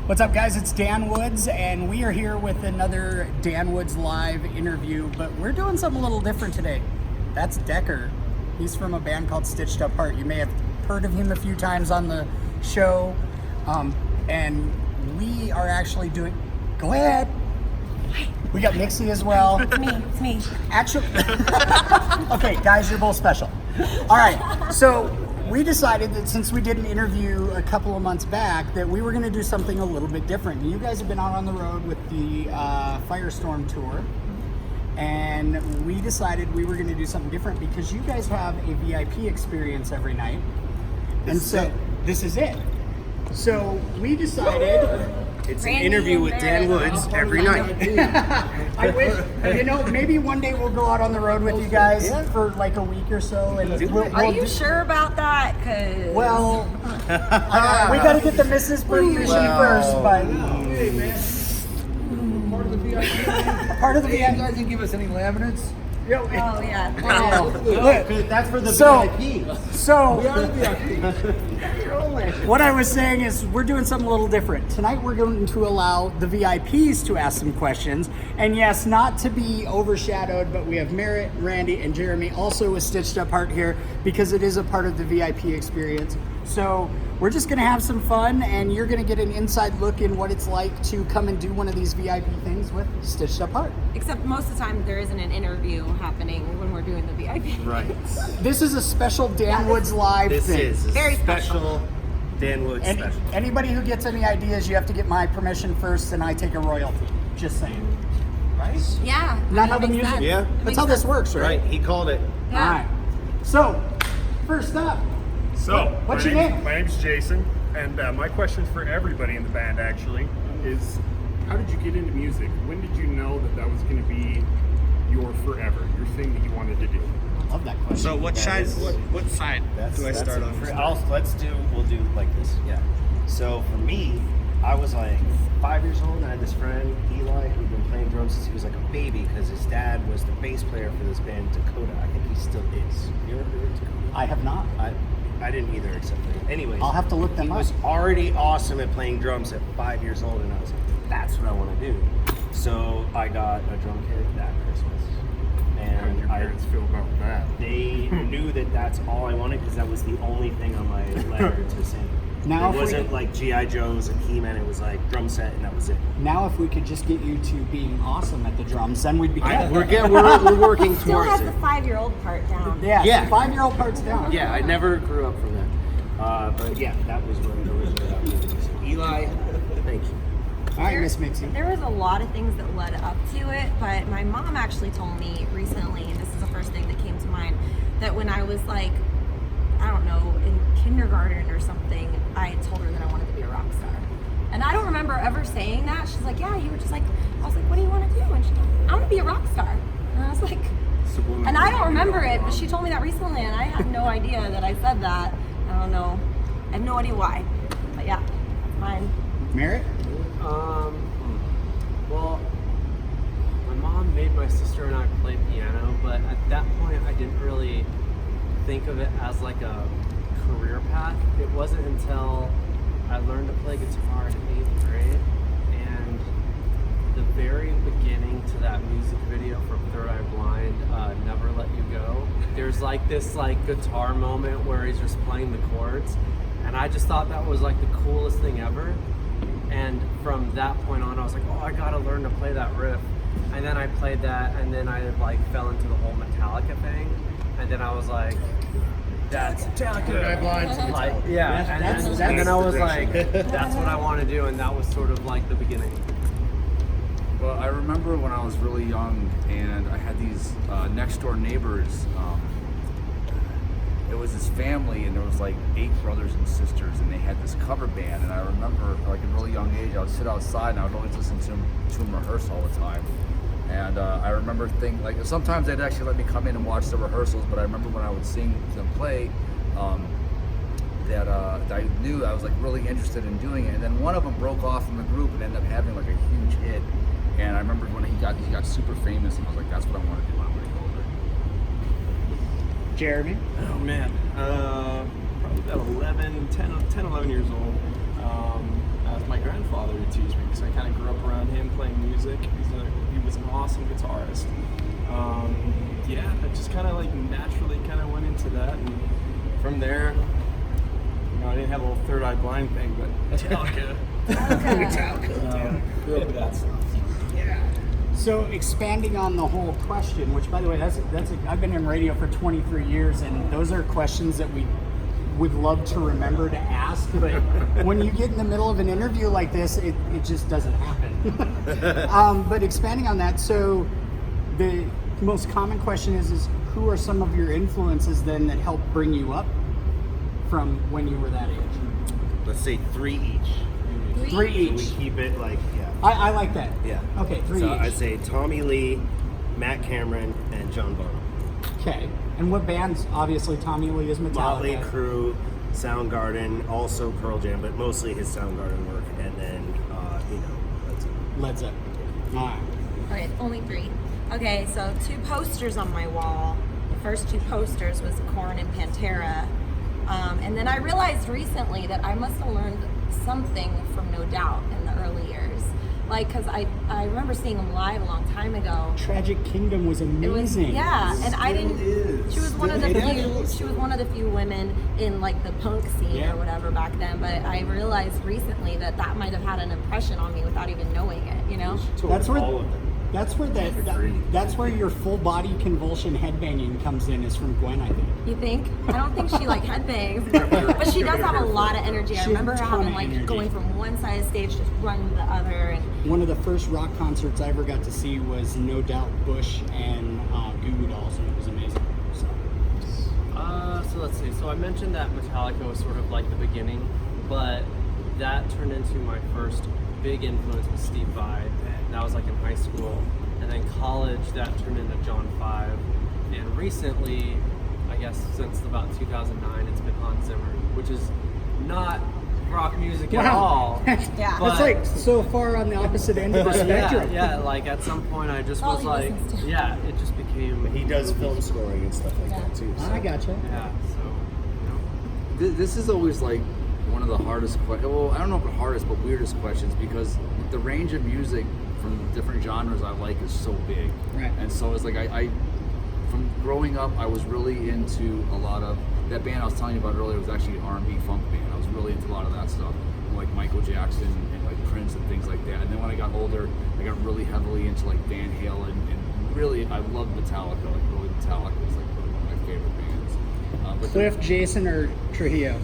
What's up, guys? It's Dan Woods, and we are here with another DanWoodzLive interview, but we're doing something a little different today. That's Decker. He's from a band called Stitched Up Heart. You may have heard of him a few times on the show, and we are actually doing... Go ahead. We got Nixie as well. It's me. Actually... Okay, guys, you're both special. All right, so... We decided that since we did an interview a couple of months back that we were going to do something a little bit different. You guys have been out on the road with the Firestorm tour, and we decided we were going to do something different because you guys have a VIP experience every night, and so this is it. So we decided it's an Randy interview with and Dan Barrett. Woods every night. I wish, maybe one day we'll go out on the road with you guys for like a week or so. And Are you sure about that? Cause Well, we got to get the missus permission first, but Hey, man. Part of the VIP. part of the Hey, you guys didn't give us any laminates. oh yeah. Look, That's for the So- VIP. so We are the VIP. what I was saying is we're doing something a little different. Tonight we're going to allow the VIPs to ask some questions. And yes, not to be overshadowed, but we have Merritt, Randy, and Jeremy also with Stitched Up Heart here because it is a part of the VIP experience. So we're just going to have some fun, and you're going to get an inside look in what it's like to come and do one of these VIP things with Stitched Up Heart. Except most of the time there isn't an interview happening when we're doing the VIP. Right. This is a special DanWoodzLive This thing. is a Very special Dan Woods special. Anybody who gets any ideas, you have to get my permission first, and I take a royalty. Just saying. Right? Yeah. Not how the makes music. sense. Yeah. It That's makes how this sense. works, right? Right, he called it. Yeah. All right. So, first up, So, What's my your name- name? My name's Jason, and my question for everybody in the band actually is, how did you get into music? When did you know that that was going to be your forever, your thing that you wanted to do? I love that question. So what side? What side do I start on? We'll do like this. Yeah. So for me, I was like 5 years old, and I had this friend, Eli, who'd been playing drums since he was like a baby because his dad was the bass player for this band, Dakota. I think he still is. You ever heard of Dakota? I have not. I didn't either, except for anyways. I'll have to look them He up. was already awesome at playing drums at 5 years old, and I was like, that's what I want to do. So I got a drum kit that Christmas. How did your And parents feel about that? they knew that that's all I wanted because that was the only thing on my letter to sing. Now, It if wasn't we, like G.I. Joe's and He-Man, it was like drum set and that was it. now if we could just get you to being awesome at the drums, then we'd be good. We're working Still towards has it. the 5-year-old part down. Yeah, Yeah. 5-year-old parts down. Yeah, I never grew up from that. But yeah, that was where it originally happened. So Eli, thank you. All right, Miss Mixie. There was a lot of things that led up to it, but my mom actually told me recently, and this is the first thing that came to mind, that when I was like, I don't know, in kindergarten or something, I told her that I wanted to be a rock star. And I don't remember ever saying that. She's like, yeah, you were just like, I was like, what do you want to do? And she's like, I want to be a rock star. And I was like, and I don't remember it, but she told me that recently, and I had no idea that I said that. I don't know. I have no idea why. But yeah, that's mine. Merritt? Well, my mom made my sister and I play piano, but at that point I didn't really think of it as like a career path. It wasn't until I learned to play guitar in 8th grade, and the very beginning to that music video from Third Eye Blind, Never Let You Go, there's like this like guitar moment where he's just playing the chords, and I just thought that was like the coolest thing ever. And from that point on, I was like, oh, I gotta learn to play that riff. And then I played that, and then I like fell into the whole Metallica thing. And then I was like, that's Metallica. Like, yeah. And then I was like, that's what I want to do. And that was sort of like the beginning. Well, I remember when I was really young, and I had these next door neighbors. It was this family, and there was like 8 brothers and sisters, and they had this cover band. And I remember, like at a really young age, I would sit outside and I would always listen to them rehearse all the time. And I remember thinking, like, sometimes they'd actually let me come in and watch the rehearsals, but I remember when I would sing them play, that I knew I was like really interested in doing it. And then one of them broke off from the group and ended up having like a huge hit. And I remember when he got super famous, and I was like, that's what I want to do when I'm going to go over. Jeremy? Oh man, probably about 11 years old. My grandfather because I kind of grew up around him playing music. He was an awesome guitarist. Yeah, I just kind of like naturally kind of went into that, and from there, you know, I didn't have a little third eye blind thing, but Metallica. Grew up with that stuff. So expanding on the whole question, which by the way, I've been in radio for 23 years, and those are questions that we would love to remember to ask, but when you get in the middle of an interview like this, it just doesn't happen. But expanding on that, so the most common question is who are some of your influences then that helped bring you up from when you were that age? Let's say 3 each. 3 each. So we keep it like, yeah. I like that. Yeah. Okay, 3 So each. I'd say Tommy Lee, Matt Cameron, and John Bonham. Okay. And what bands? Obviously, Tommy Lee is Metallica. Motley Crue, Soundgarden, also Pearl Jam, but mostly his Soundgarden work, and then, Led Zeppelin. Led Zeppelin. All right. Okay, only 3. Okay, so 2 posters on my wall. The first 2 posters was Korn and Pantera. And then I realized recently that I must have learned something from No Doubt in the early years. Like, because I remember seeing them live a long time ago. Tragic Kingdom was amazing. And I didn't. She was one of the few. She was one of the few women in like the punk scene or whatever back then. But I realized recently that might have had an impression on me without even knowing it. You know. That's where your full body convulsion headbanging comes in, is from Gwen, I think. You think? I don't think she like headbangs, but she does have a lot of energy. I remember her having like going from one side of the stage just running to the other. And one of the first rock concerts I ever got to see was No Doubt, Bush, and Goo Goo Dolls, and it was amazing. So let's see. So I mentioned that Metallica was sort of like the beginning, but that turned into my first big influence with Steve Vai. That was like in high school, and then college that turned into John 5, and recently, I guess since about 2009, it's been Hans Zimmer, which is not rock music at all. Yeah. That's like so far on the opposite end of the spectrum. Yeah, like at some point I just was like, it just became. He does film scoring and stuff like that too. So. I gotcha. Yeah, so. This is always like one of the hardest questions. Well, I don't know if the hardest, but weirdest questions, because the range of music from different genres I like is so big. Right. And so it's like I from growing up, I was really into a lot of that band I was telling you about earlier was actually an R&B funk band. I was really into a lot of that stuff, like Michael Jackson and like Prince and things like that. And then when I got older, I got really heavily into like Van Halen, and really I loved Metallica. Like really, Metallica was like one of my favorite bands. But Cliff, Jason, or Trujillo?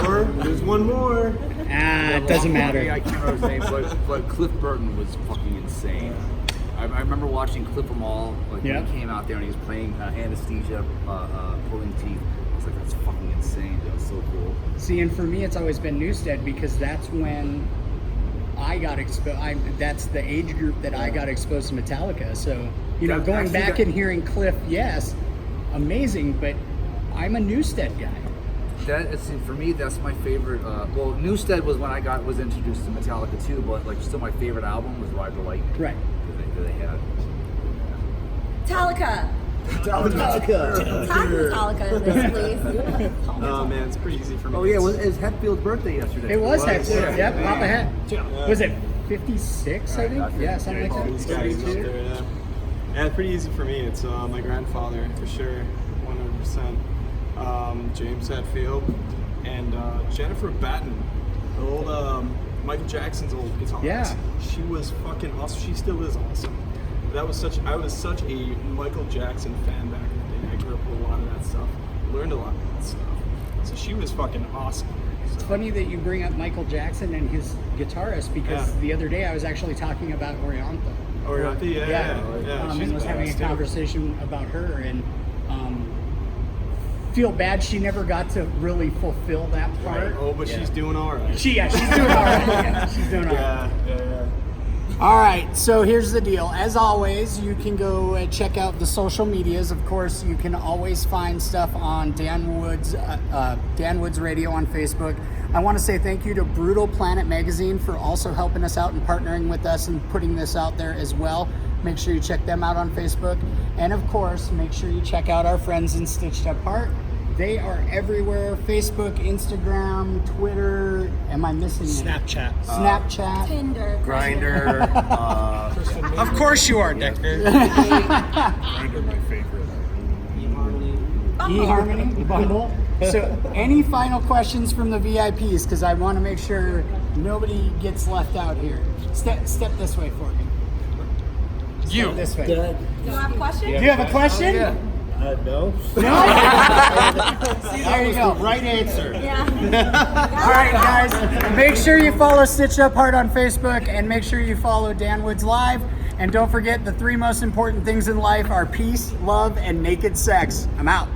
Or there's one more. It doesn't matter. I can't remember his name, but Cliff Burton was fucking insane. I remember watching Cliff 'Em All, like when he came out there and he was playing Anesthesia, pulling teeth. I was like, that's fucking insane. That was so cool. See, and for me, it's always been Newstead, because that's when I got exposed. That's the age group that I got exposed to Metallica. So, going back and hearing Cliff, yes, amazing, but I'm a Newstead guy. For me, that's my favorite. Well, Newstead was when I was introduced to Metallica too, but like still my favorite album was Ride the Lightning. Right. That they had. Metallica. Metallica. Talk Metallica in this, please. Oh man, it's pretty easy for me. Oh yeah, it was Hetfield's birthday yesterday. It was Hetfield. Yep, Yeah. Papa Het. Was it 56, I think? Yeah, something like These that. guys out there, yeah, it's pretty easy for me. It's my grandfather for sure, 100%. James Hetfield and Jennifer Batten, old Michael Jackson's old guitarist. Yeah. She was fucking awesome. She still is awesome. I was such a Michael Jackson fan back in the day. I grew up with a lot of that stuff. Learned a lot of that stuff. So she was fucking awesome. It's funny that you bring up Michael Jackson and his guitarist, because the other day I was actually talking about Oriantha. Oriantha, yeah. She's and was having a badass, too. conversation about her, and feel bad she never got to really fulfill that part. Right. Oh, but she's doing all right. She's doing all right. Yeah, she's doing all right. Yeah. All right, so here's the deal. As always, you can go check out the social medias. Of course, you can always find stuff on Dan Woods Radio on Facebook. I want to say thank you to Brutal Planet Magazine for also helping us out and partnering with us and putting this out there as well. Make sure you check them out on Facebook. And of course, make sure you check out our friends in Stitched Apart. They are everywhere: Facebook, Instagram, Twitter. Am I missing any? Snapchat. Snapchat. Tinder. Grinder. Of course you are, Dexter. Grinder, my favorite. eHarmony, Bumble. So, any final questions from the VIPs? Because I want to make sure nobody gets left out here. Step this way for me. You. This way. Do you have questions? Do you have a question? No. There you go. Right answer. Yeah. All right, guys. Make sure you follow Stitched Up Heart on Facebook, and make sure you follow DanWoodzLive. And don't forget, the 3 most important things in life are peace, love, and naked sex. I'm out.